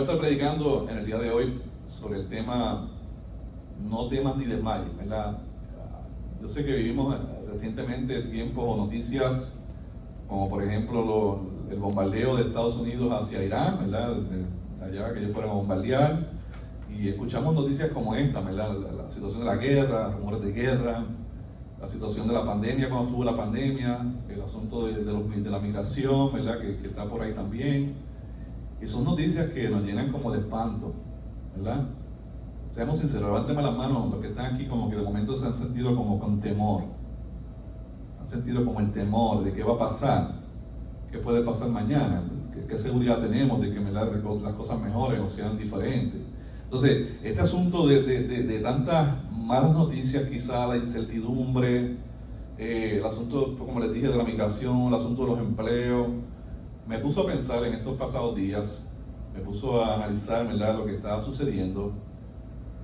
voy a estar predicando en el día de hoy sobre el tema no temas ni desmayes, ¿verdad? Yo sé que vivimos recientemente tiempos o noticias como por ejemplo el bombardeo de Estados Unidos hacia Irán, ¿verdad? De allá que ellos fueron a bombardear, y escuchamos noticias como esta, ¿verdad? La situación de la guerra, rumores de guerra, la situación de la pandemia cuando estuvo la pandemia, el asunto de la migración, ¿verdad? Que está por ahí también. Y son noticias que nos llenan como de espanto, ¿verdad? Seamos sinceros, levánteme las manos los que están aquí como que de momento se han sentido como con temor. Han sentido como el temor de qué va a pasar, qué puede pasar mañana, qué seguridad tenemos de que las cosas mejoren o sean diferentes. Entonces, este asunto de tantas malas noticias, quizá la incertidumbre, el asunto, como les dije, de la migración, el asunto de los empleos, me puso a pensar en estos pasados días, me puso a analizar, ¿verdad?, lo que estaba sucediendo,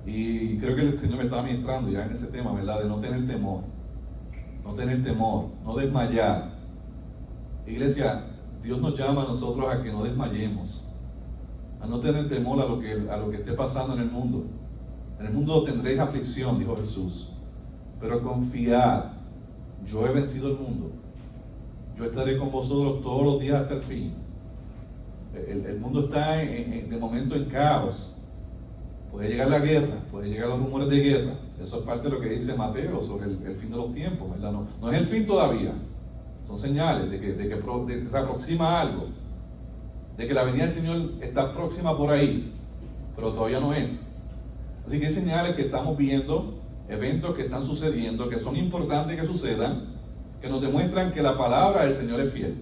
y creo que el Señor me estaba ministrando ya en ese tema, ¿verdad?, de no tener temor, no desmayar. Iglesia, Dios nos llama a nosotros a que no desmayemos, a no tener temor a lo que esté pasando en el mundo. En el mundo tendréis aflicción, dijo Jesús, pero confiad, yo he vencido el mundo. Yo estaré con vosotros todos los días hasta el fin. El mundo está de momento en caos. Puede llegar la guerra, puede llegar los rumores de guerra. Eso es parte de lo que dice Mateo sobre el fin de los tiempos, ¿verdad? No es el fin todavía. Son señales de que se aproxima algo, de que la venida del Señor está próxima por ahí, pero todavía no es. Así que hay señales que estamos viendo, eventos que están sucediendo, que son importantes que sucedan, que nos demuestran que la palabra del Señor es fiel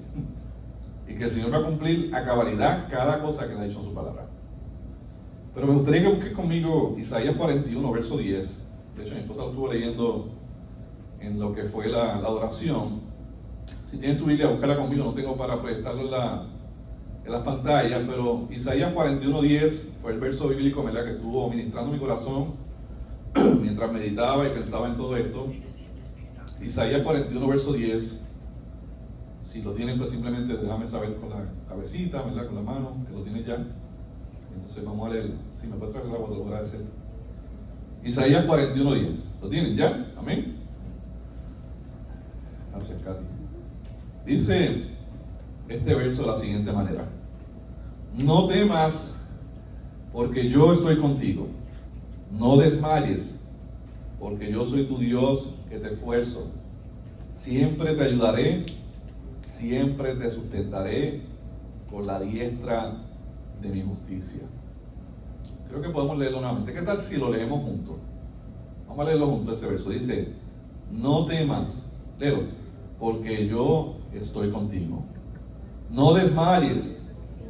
y que el Señor va a cumplir a cabalidad cada cosa que le ha dicho en su palabra. Pero me gustaría que busques conmigo Isaías 41, verso 10. De hecho, mi esposa lo estuvo leyendo en lo que fue la adoración. Si tienes tu Biblia, búscala conmigo, no tengo para proyectarlo en las pantallas, pero Isaías 41, 10 fue el verso bíblico, ¿verdad?, que estuvo ministrando mi corazón mientras meditaba y pensaba en todo esto. Isaías 41, verso 10. Si lo tienen, pues simplemente déjame saber con la cabecita, ¿verdad?, con la mano, que lo tienen ya. Entonces vamos a leerlo. Si me puedes traer el agua, te lo voy a agradecer. Isaías 41, 10. ¿Lo tienen ya? Amén. Gracias, Katy. Dice este verso de la siguiente manera: no temas, porque yo estoy contigo. No desmayes, porque yo soy tu Dios que te esfuerzo. Siempre te ayudaré, siempre te sustentaré con la diestra de mi justicia. Creo que podemos leerlo nuevamente. ¿Qué tal si lo leemos juntos? Vamos a leerlo juntos ese verso. Dice: no temas, léelo, porque yo estoy contigo. No desmayes,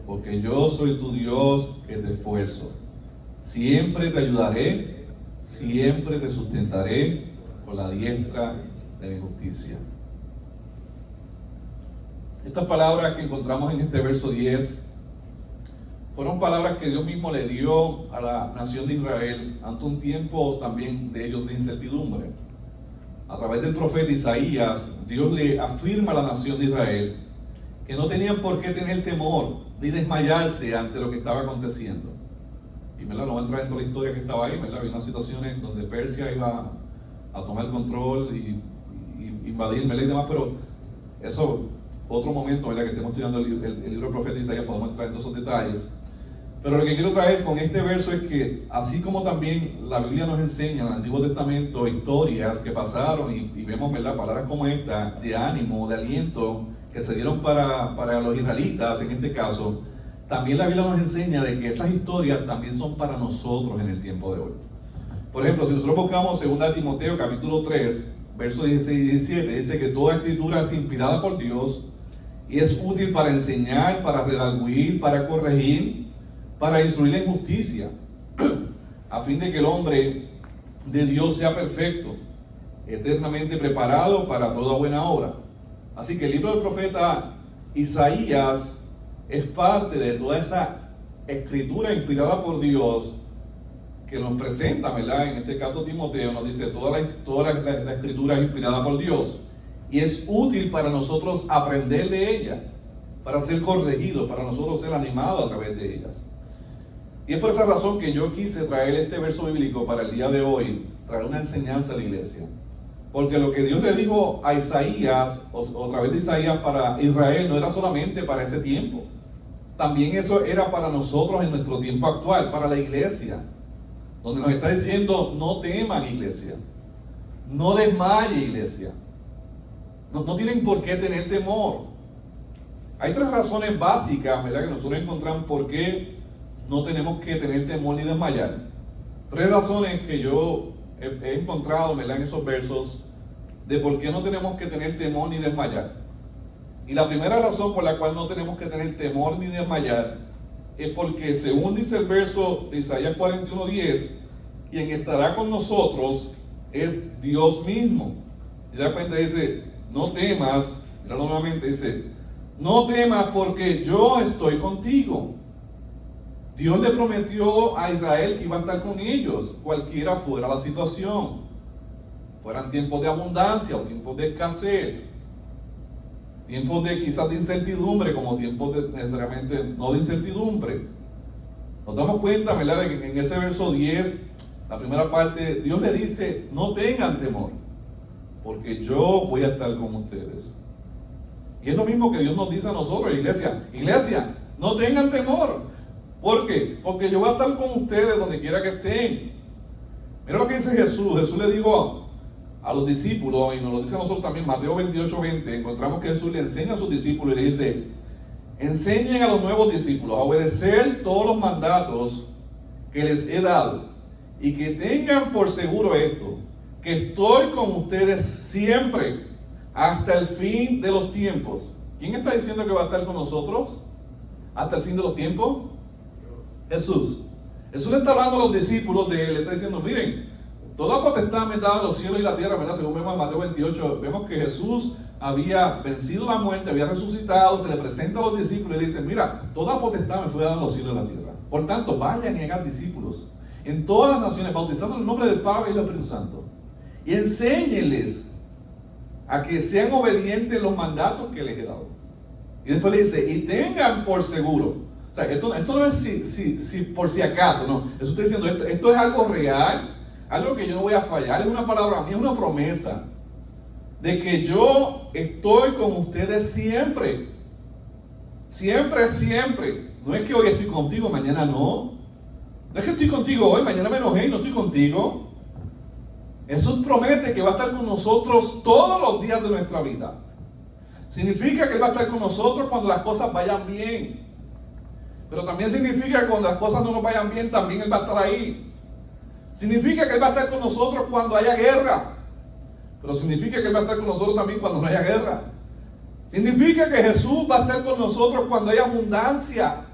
porque yo soy tu Dios que te esfuerzo. Siempre te ayudaré, siempre te sustentaré con la diestra de mi justicia. Estas palabras que encontramos en este verso 10 fueron palabras que Dios mismo le dio a la nación de Israel ante un tiempo también de ellos de incertidumbre. A través del profeta Isaías, Dios le afirma a la nación de Israel que no tenían por qué tener temor ni desmayarse ante lo que estaba aconteciendo. Y ¿verdad?, no voy a entrar en toda la historia que estaba ahí, ¿verdad? Había unas situaciones donde Persia iba a tomar el control y invadir, ¿verdad?, y demás, pero eso, otro momento, ¿verdad?, que estemos estudiando el libro del profeta Isaías, podemos entrar en todos esos detalles. Pero lo que quiero traer con este verso es que, así como también la Biblia nos enseña en el Antiguo Testamento historias que pasaron y vemos, ¿verdad?, palabras como esta de ánimo, de aliento que se dieron para los israelitas en este caso, también la Biblia nos enseña de que esas historias también son para nosotros en el tiempo de hoy. Por ejemplo, si nosotros buscamos 2 Timoteo capítulo 3, versos 16 y 17, dice que toda escritura es inspirada por Dios y es útil para enseñar, para redarguir, para corregir, para instruir en justicia, a fin de que el hombre de Dios sea perfecto, eternamente preparado para toda buena obra. Así que el libro del profeta Isaías es parte de toda esa escritura inspirada por Dios que nos presenta, ¿verdad? En este caso Timoteo nos dice toda la escritura es inspirada por Dios y es útil para nosotros aprender de ella, para ser corregidos, para nosotros ser animados a través de ellas. Y es por esa razón que yo quise traer este verso bíblico para el día de hoy, traer una enseñanza a la iglesia. Porque lo que Dios le dijo a Isaías, o a través de Isaías para Israel, no era solamente para ese tiempo. También eso era para nosotros en nuestro tiempo actual, para la iglesia. Donde nos está diciendo, no teman, iglesia. No desmaye, iglesia. No tienen por qué tener temor. Hay 3 razones básicas, ¿verdad?, que nosotros encontramos por qué no tenemos que tener temor ni desmayar. 3 razones que yo he encontrado, ¿verdad?, en esos versos de por qué no tenemos que tener temor ni desmayar. Y la primera razón por la cual no tenemos que tener temor ni desmayar es porque, según dice el verso de Isaías 41:10, quien estará con nosotros es Dios mismo. Y de repente dice, no temas, mira nuevamente, dice, no temas porque yo estoy contigo. Dios le prometió a Israel que iba a estar con ellos, cualquiera fuera la situación. Fueran tiempos de abundancia o tiempos de escasez. Tiempos de quizás de incertidumbre, como tiempos de necesariamente no de incertidumbre. Nos damos cuenta, ¿verdad?, de que en ese verso 10, la primera parte, Dios le dice, no tengan temor, porque yo voy a estar con ustedes. Y es lo mismo que Dios nos dice a nosotros, iglesia, no tengan temor. ¿Por qué? Porque yo voy a estar con ustedes donde quiera que estén. Mira lo que dice Jesús. Jesús le dijo a los discípulos, y nos lo dice a nosotros también, Mateo 28:20, encontramos que Jesús le enseña a sus discípulos y le dice, enseñen a los nuevos discípulos a obedecer todos los mandatos que les he dado, y que tengan por seguro esto, que estoy con ustedes siempre, hasta el fin de los tiempos. ¿Quién está diciendo que va a estar con nosotros hasta el fin de los tiempos? Jesús. Jesús le está hablando a los discípulos de él, le está diciendo, miren, toda potestad me da los cielos y la tierra, ¿verdad? Según vemos en Mateo 28, vemos que Jesús había vencido la muerte, había resucitado, se le presenta a los discípulos y le dice, mira, toda potestad me fue dada en los cielos y la tierra. Por tanto, vayan y hagan discípulos en todas las naciones, bautizando en el nombre del Padre y del Espíritu Santo. Y enséñenles a que sean obedientes los mandatos que les he dado. Y después le dice, y tengan por seguro. O sea, esto no es si por si acaso, no. Eso estoy diciendo, esto es algo real, algo que yo no voy a fallar, es una palabra mía, es una promesa de que yo estoy con ustedes siempre. Siempre, siempre. No es que hoy estoy contigo, mañana no. No es que estoy contigo hoy, mañana me enojé y no estoy contigo. Jesús promete que va a estar con nosotros todos los días de nuestra vida. Significa que Él va a estar con nosotros cuando las cosas vayan bien. Pero también significa que cuando las cosas no nos vayan bien, también Él va a estar ahí. Significa que Él va a estar con nosotros cuando haya guerra. Pero significa que Él va a estar con nosotros también cuando no haya guerra. Significa que Jesús va a estar con nosotros cuando haya abundancia.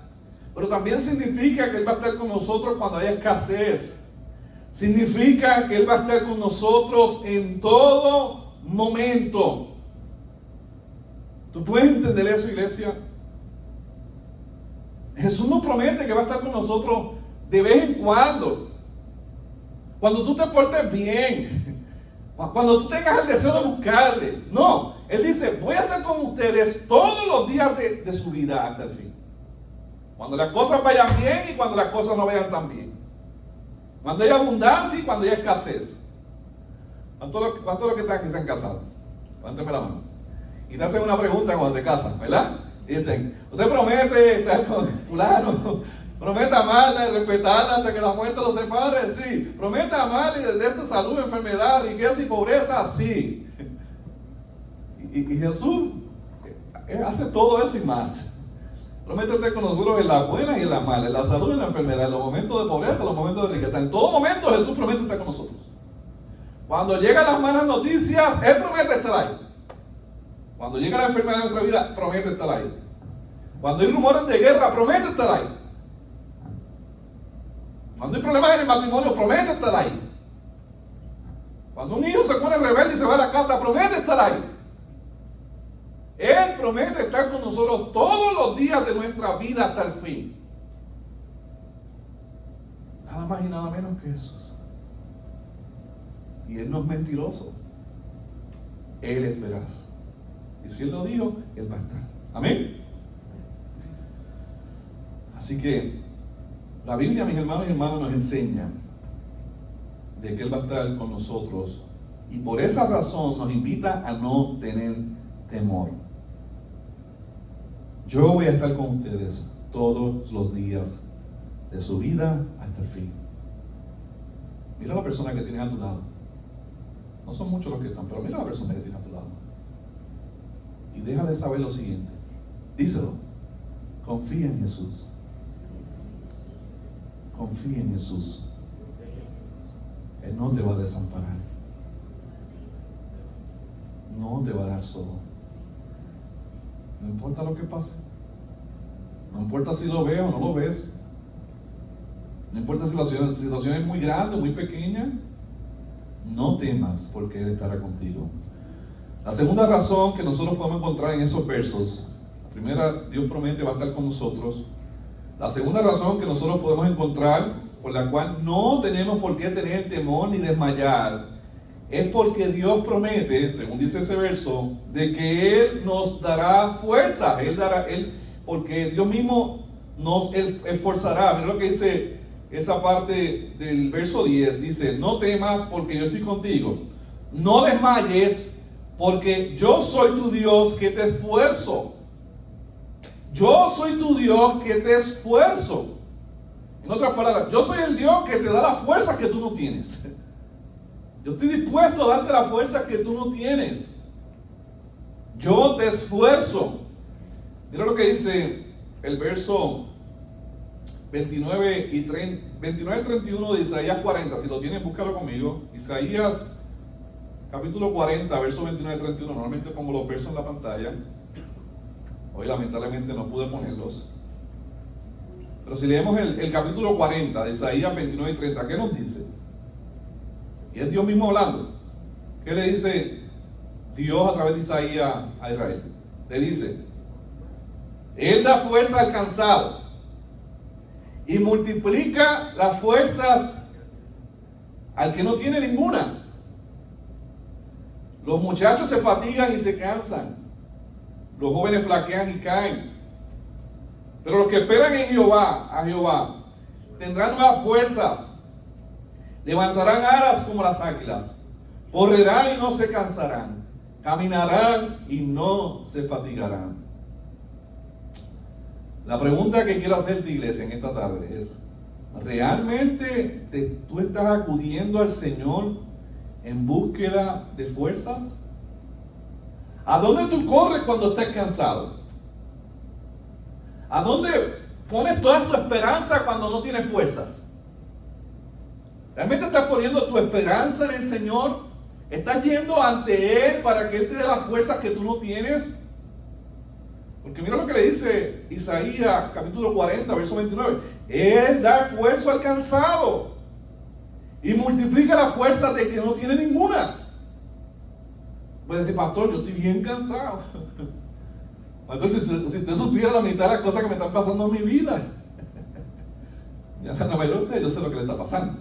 Pero también significa que Él va a estar con nosotros cuando haya escasez. Significa que Él va a estar con nosotros en todo momento. ¿Tú puedes entender eso, iglesia? Jesús nos promete que va a estar con nosotros de vez en cuando. Cuando tú te portes bien. Cuando tú tengas el deseo de buscarle. No, Él dice, voy a estar con ustedes todos los días de su vida hasta el fin. Cuando las cosas vayan bien y cuando las cosas no vayan tan bien. Cuando hay abundancia y cuando hay escasez. ¿Cuántos de los que están aquí se han casado? Levántame la mano. Y te hacen una pregunta cuando te casan, ¿verdad? Dicen, usted promete estar con fulano, promete amarla y respetarla hasta que la muerte los separe, sí. Promete amarla y desde esta salud, enfermedad, riqueza y pobreza, sí. Y Jesús hace todo eso y más. Promete estar con nosotros en las buenas y en las malas, en la salud y en la enfermedad, en los momentos de pobreza, en los momentos de riqueza. En todo momento Jesús promete estar con nosotros. Cuando llegan las malas noticias, Él promete estar ahí. Cuando llega la enfermedad de nuestra vida, promete estar ahí. Cuando hay rumores de guerra, promete estar ahí. Cuando hay problemas en el matrimonio, promete estar ahí. Cuando un hijo se pone rebelde y se va a la casa, promete estar ahí. Él promete estar con nosotros todos los días de nuestra vida hasta el fin. Nada más y nada menos que Jesús. Y Él no es mentiroso. Él es veraz. Y si Él lo dijo, Él va a estar. Amén. Así que La Biblia, mis hermanos y hermanas, nos enseña de que Él va a estar con nosotros y por esa razón nos invita a no tener temor. Yo voy a estar con ustedes todos los días de su vida hasta el fin. Mira a la persona que tienes a tu lado. No son muchos los que están, pero mira a la persona que tienes a tu lado. Y déjale saber lo siguiente. Díselo. Confía en Jesús. Confía en Jesús. Él no te va a desamparar. No te va a dejar solo. No importa lo que pase. No importa si lo ves o no lo ves. No importa si la situación es muy grande o muy pequeña. No temas, porque Él estará contigo. La segunda razón que nosotros podemos encontrar en esos versos. La primera, Dios promete va a estar con nosotros. La segunda razón que nosotros podemos encontrar, por la cual no tenemos por qué tener temor ni desmayar, es porque Dios promete, según dice ese verso, de que Él nos dará fuerza. Porque Dios mismo nos esforzará. Mira lo que dice esa parte del verso 10. Dice, no temas porque yo estoy contigo. No desmayes porque yo soy tu Dios que te esfuerzo. Yo soy tu Dios que te esfuerzo. En otras palabras, yo soy el Dios que te da la fuerza que tú no tienes. Yo estoy dispuesto a darte la fuerza que tú no tienes. Yo te esfuerzo. Mira lo que dice el verso 29 y 31 de Isaías 40. Si lo tienen, búscalo conmigo. Isaías capítulo 40, verso 29 y 31. Normalmente pongo los versos en la pantalla. Hoy lamentablemente no pude ponerlos. Pero si leemos el capítulo 40 de Isaías 29 y 30, ¿qué nos dice? Y es Dios mismo hablando. ¿Qué le dice Dios a través de Isaías a Israel? Le dice, Él da fuerza al cansado y multiplica las fuerzas al que no tiene ninguna. Los muchachos se fatigan y se cansan. Los jóvenes flaquean y caen. Pero los que esperan en Jehová, tendrán nuevas fuerzas. Levantarán alas como las águilas. Correrán y no se cansarán. Caminarán y no se fatigarán. La pregunta que quiero hacerte, iglesia, en esta tarde es, ¿realmente tú estás acudiendo al Señor en búsqueda de fuerzas? ¿A dónde tú corres cuando estás cansado? ¿A dónde pones toda tu esperanza cuando no tienes fuerzas? ¿Realmente estás poniendo tu esperanza en el Señor? ¿Estás yendo ante Él para que Él te dé las fuerzas que tú no tienes? Porque mira lo que le dice Isaías capítulo 40, verso 29. Él da esfuerzo al cansado y multiplica las fuerzas de que no tiene ningunas. Puede decir, pastor, yo estoy bien cansado. Entonces, si usted supiera la mitad de las cosas que me están pasando en mi vida. Ya la mayoría de ustedes, yo sé lo que le está pasando.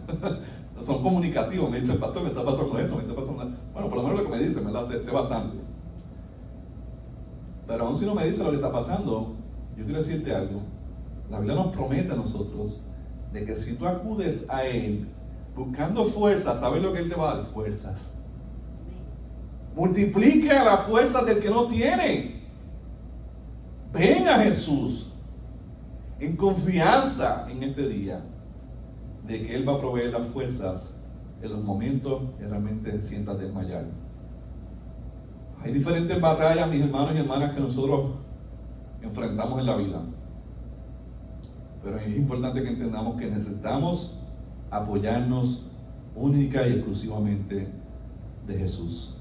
Son comunicativos, me dice, pastor, me está pasando esto, me está pasando. Bueno, por lo menos lo que me dice, ¿verdad? Sé bastante. Pero aún si no me dice lo que está pasando, yo quiero decirte algo. La Biblia nos promete a nosotros de que si tú acudes a Él buscando fuerzas, ¿sabes lo que Él te va a dar? Fuerzas. Multiplica las fuerzas del que no tiene. Ven a Jesús en confianza en este día de que Él va a proveer las fuerzas en los momentos que realmente sientas desmayar. Hay diferentes batallas, mis hermanos y hermanas, que nosotros enfrentamos en la vida. Pero es importante que entendamos que necesitamos apoyarnos única y exclusivamente de Jesús.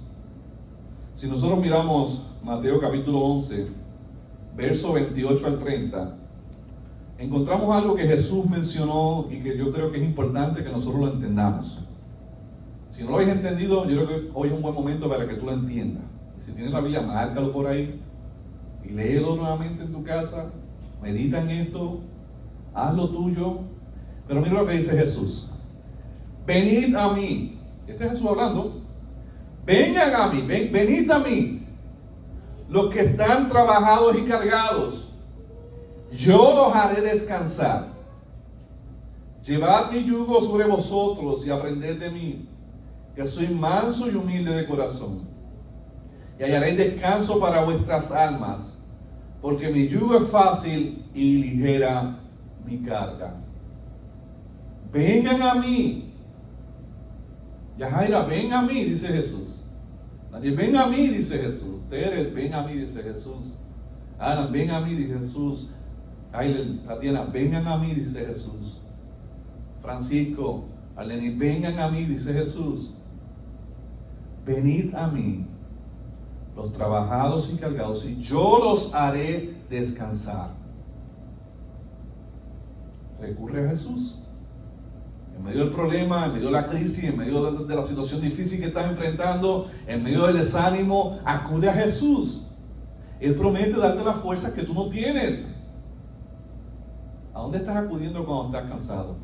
Si nosotros miramos Mateo capítulo 11, verso 28 al 30, encontramos algo que Jesús mencionó y que yo creo que es importante que nosotros lo entendamos. Si no lo habéis entendido, yo creo que hoy es un buen momento para que tú lo entiendas. Si tienes la Biblia, márcalo por ahí y léelo nuevamente en tu casa, medita en esto, hazlo tuyo. Pero mira lo que dice Jesús. Venid a mí. Este es Jesús hablando. Vengan a mí, venid a mí, los que están trabajados y cargados, yo los haré descansar. Llevad mi yugo sobre vosotros y aprended de mí, que soy manso y humilde de corazón, y hallaréis descanso para vuestras almas, porque mi yugo es fácil y ligera mi carga. Vengan a mí. Yajaira, ven a mí, dice Jesús. Daniel, ven a mí, dice Jesús. Tere, ven a mí, dice Jesús. Ana, ven a mí, dice Jesús. Ailen, Tatiana, vengan a mí, dice Jesús. Francisco, Aleni, vengan a mí, dice Jesús. Venid a mí, los trabajados y cargados, y yo los haré descansar. Recurre a Jesús. En medio del problema, en medio de la crisis, en medio de la situación difícil que estás enfrentando, en medio del desánimo, acude a Jesús. Él promete darte las fuerzas que tú no tienes. ¿A dónde estás acudiendo cuando estás cansado?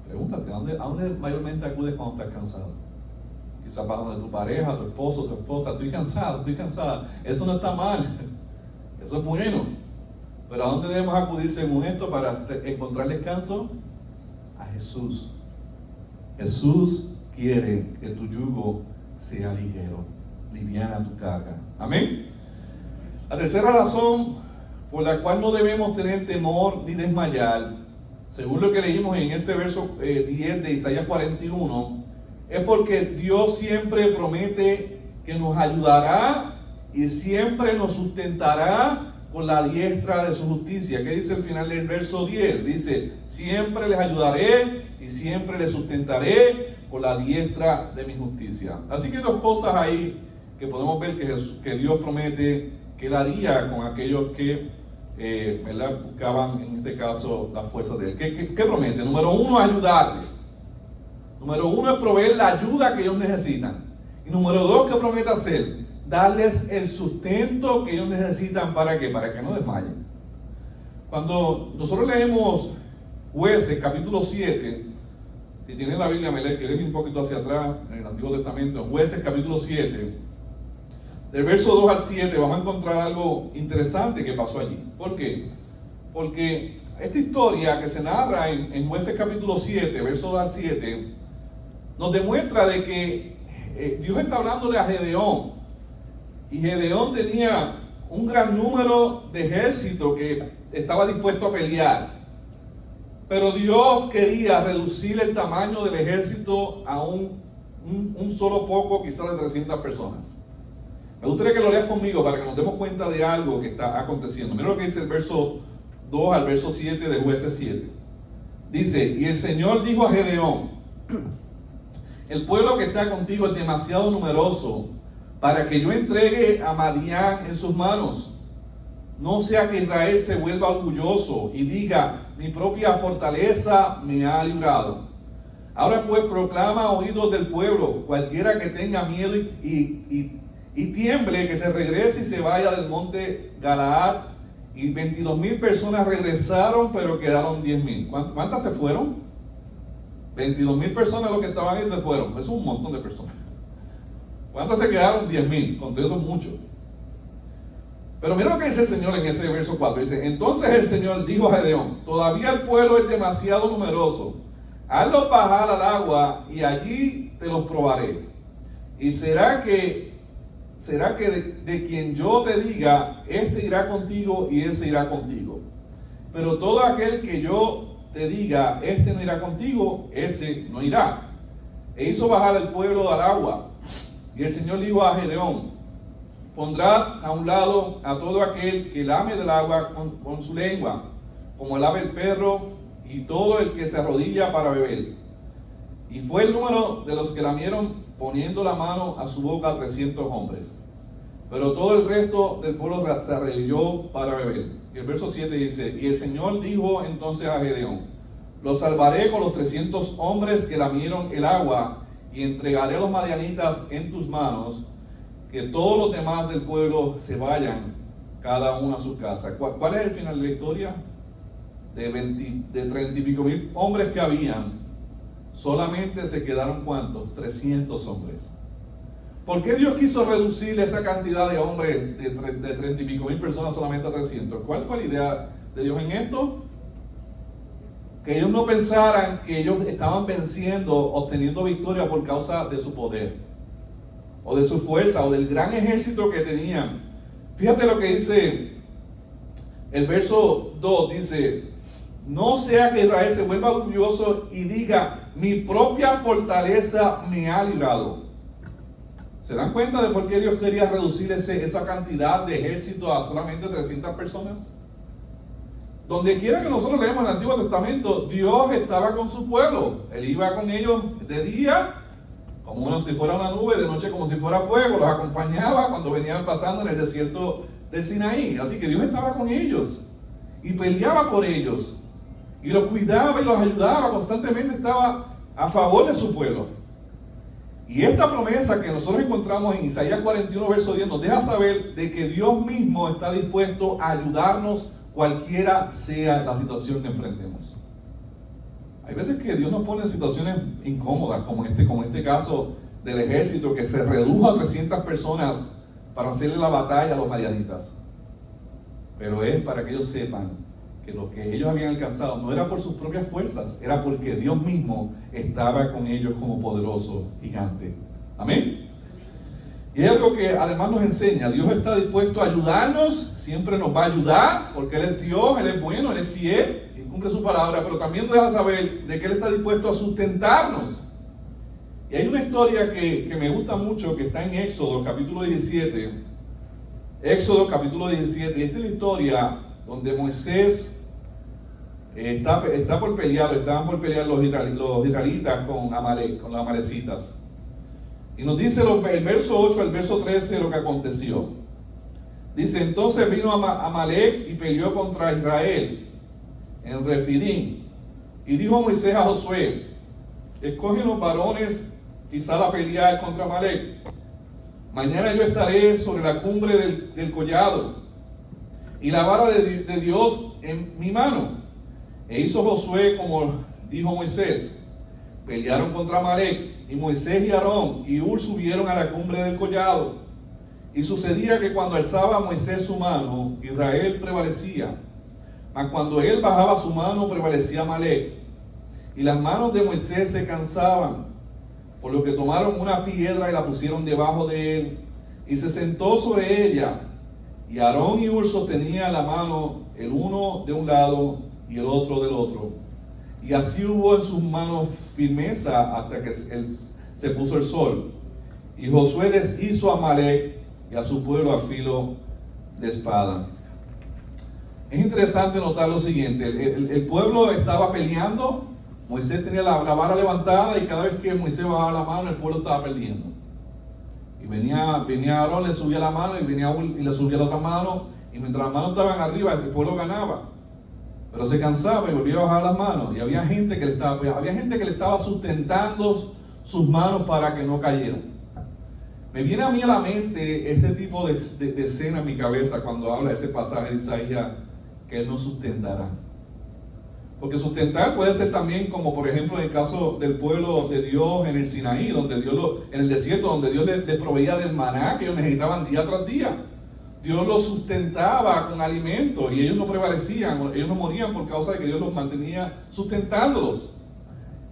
Pregúntate, ¿a dónde mayormente acudes cuando estás cansado? Quizás vas donde tu pareja, tu esposo, tu esposa. Estoy cansado, estoy cansada. Eso no está mal. Eso es bueno. Pero ¿a dónde debemos acudir según esto para encontrar descanso? A Jesús. Jesús quiere que tu yugo sea ligero, liviana tu carga. Amén. La tercera razón por la cual no debemos tener temor ni desmayar, según lo que leímos en ese verso 10 de Isaías 41, es porque Dios siempre promete que nos ayudará y siempre nos sustentará con la diestra de su justicia. ¿Qué dice el final del verso 10? Dice, siempre les ayudaré y siempre les sustentaré con la diestra de mi justicia. Así que dos cosas ahí que podemos ver que Dios promete que Él haría con aquellos que buscaban, en este caso, las fuerzas de Él. ¿Qué promete? Número uno, ayudarles. Número uno es proveer la ayuda que ellos necesitan. Y número dos, ¿qué promete hacer? Darles el sustento que ellos necesitan. ¿Para qué? Para que no desmayen. Cuando nosotros leemos Jueces capítulo 7, si tienen la Biblia, me leen un poquito hacia atrás en el Antiguo Testamento, Jueces capítulo 7, del verso 2 al 7, vamos a encontrar algo interesante que pasó allí. ¿Por qué? Porque esta historia que se narra en Jueces capítulo 7, verso 2 al 7, nos demuestra de que Dios está hablándole a Gedeón. Y Gedeón tenía un gran número de ejército que estaba dispuesto a pelear. Pero Dios quería reducir el tamaño del ejército a un solo poco, quizás de 300 personas. Me gustaría que lo leas conmigo para que nos demos cuenta de algo que está aconteciendo. Mira lo que dice el verso 2 al verso 7 de Jueces 7. Dice, y el Señor dijo a Gedeón, el pueblo que está contigo es demasiado numeroso para que yo entregue a Madián en sus manos. No sea que Israel se vuelva orgulloso y diga, mi propia fortaleza me ha librado. Ahora pues proclama a oídos del pueblo, cualquiera que tenga miedo y tiemble, que se regrese y se vaya del monte Galaad. Y 22,000 personas regresaron, pero quedaron 10,000. ¿Cuántas se fueron? 22,000 personas los que estaban ahí se fueron. Eso es un montón de personas. ¿Cuántas se quedaron? 10,000. Con todo eso es mucho. Pero mira lo que dice el Señor en ese verso 4. Dice, entonces el Señor dijo a Gedeón, todavía el pueblo es demasiado numeroso. Hazlos bajar al agua y allí te los probaré. Y será que de quien yo te diga, este irá contigo y ese irá contigo. Pero todo aquel que yo te diga, este no irá contigo, ese no irá. E hizo bajar al pueblo al agua. Y el Señor dijo a Gedeón, pondrás a un lado a todo aquel que lame del agua con su lengua, como lame el perro, y todo el que se arrodilla para beber. Y fue el número de los que lamieron, poniendo la mano a su boca, 300 hombres. Pero todo el resto del pueblo se arrodilló para beber. Y el verso 7 dice, y el Señor dijo entonces a Gedeón, los salvaré con los 300 hombres que lamieron el agua, y entregaré a los madianitas en tus manos, que todos los demás del pueblo se vayan, cada uno a su casa. ¿Cuál es el final de la historia? De 30 y pico mil hombres que habían, solamente se quedaron ¿cuántos? 300 hombres. ¿Por qué Dios quiso reducir esa cantidad de hombres de 30 y pico mil personas solamente a 300? ¿Cuál fue la idea de Dios en esto? Que ellos no pensaran que ellos estaban venciendo, obteniendo victoria por causa de su poder, o de su fuerza, o del gran ejército que tenían. Fíjate lo que dice el verso 2, dice: no sea que Israel se vuelva orgulloso y diga, mi propia fortaleza me ha librado. ¿Se dan cuenta de por qué Dios quería reducir esa cantidad de ejército a solamente 300 personas? Donde quiera que nosotros leemos el Antiguo Testamento, Dios estaba con su pueblo. Él iba con ellos de día, como si fuera una nube, de noche como si fuera fuego, los acompañaba cuando venían pasando en el desierto del Sinaí. Así que Dios estaba con ellos y peleaba por ellos y los cuidaba y los ayudaba, constantemente estaba a favor de su pueblo. Y esta promesa que nosotros encontramos en Isaías 41 verso 10 nos deja saber de que Dios mismo está dispuesto a ayudarnos cualquiera sea la situación que enfrentemos. Hay veces que Dios nos pone en situaciones incómodas, como este caso del ejército que se redujo a 300 personas para hacerle la batalla a los madianitas. Pero es para que ellos sepan que lo que ellos habían alcanzado no era por sus propias fuerzas, era porque Dios mismo estaba con ellos como poderoso gigante. Amén. Y es algo que además nos enseña: Dios está dispuesto a ayudarnos, siempre nos va a ayudar, porque Él es Dios, Él es bueno, Él es fiel y cumple su palabra, pero también nos deja saber de que Él está dispuesto a sustentarnos. Y hay una historia que me gusta mucho, que está en Éxodo capítulo 17. Éxodo capítulo 17, y esta es la historia donde Moisés estaban por pelear los israelitas con Amalek, con los amalecitas. Y nos dice el verso 8 al verso 13 lo que aconteció. Dice: entonces vino Amalek y peleó contra Israel en Refidim. Y dijo Moisés a Josué: escoge los varones y sal a pelear contra Amalek. Mañana yo estaré sobre la cumbre del collado, y la vara de Dios en mi mano. E hizo Josué como dijo Moisés. Pelearon contra Amalek, y Moisés y Aarón y Hur subieron a la cumbre del collado. Y sucedía que cuando alzaba Moisés su mano, Israel prevalecía. Mas cuando él bajaba su mano, prevalecía Amalek. Y las manos de Moisés se cansaban, por lo que tomaron una piedra y la pusieron debajo de él, y se sentó sobre ella. Y Aarón y Hur sostenían la mano, el uno de un lado y el otro del otro. Y así hubo en sus manos firmeza hasta que se puso el sol. Y Josué deshizo a Amalek y a su pueblo a filo de espada. Es interesante notar lo siguiente: el pueblo estaba peleando. Moisés tenía la vara levantada, y cada vez que Moisés bajaba la mano, el pueblo estaba perdiendo. Y venía Aarón, le subía la mano, y venía Hur y le subía la otra mano, y mientras las manos estaban arriba, el pueblo ganaba. Pero se cansaba y volvía a bajar las manos, y había gente que le estaba sustentando sus manos para que no cayeran. Me viene a mí a la mente este tipo de escena en mi cabeza cuando habla ese pasaje de Isaías, que Él nos sustentará. Porque sustentar puede ser también, como por ejemplo en el caso del pueblo de Dios en el Sinaí, en el desierto, donde Dios les proveía del maná que ellos necesitaban día tras día. Dios los sustentaba con alimento, y ellos no prevalecían, ellos no morían por causa de que Dios los mantenía sustentándolos.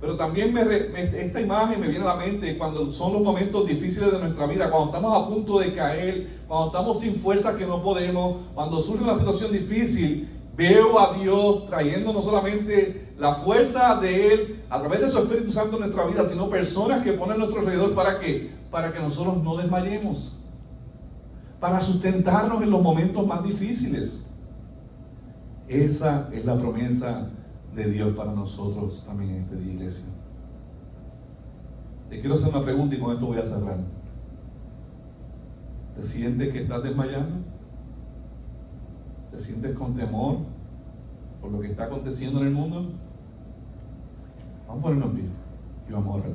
Pero también esta imagen me viene a la mente cuando son los momentos difíciles de nuestra vida, cuando estamos a punto de caer, cuando estamos sin fuerza que no podemos, cuando surge una situación difícil. Veo a Dios trayendo no solamente la fuerza de Él a través de su Espíritu Santo en nuestra vida, sino personas que ponen a nuestro alrededor. ¿Para qué? Para que nosotros no desmayemos, para sustentarnos en los momentos más difíciles. Esa es la promesa de Dios para nosotros también en este día, iglesia. Te quiero hacer una pregunta y con esto voy a cerrar. ¿Te sientes que estás desmayando? ¿Te sientes con temor por lo que está aconteciendo en el mundo? Vamos a ponernos en pie y vamos a orar.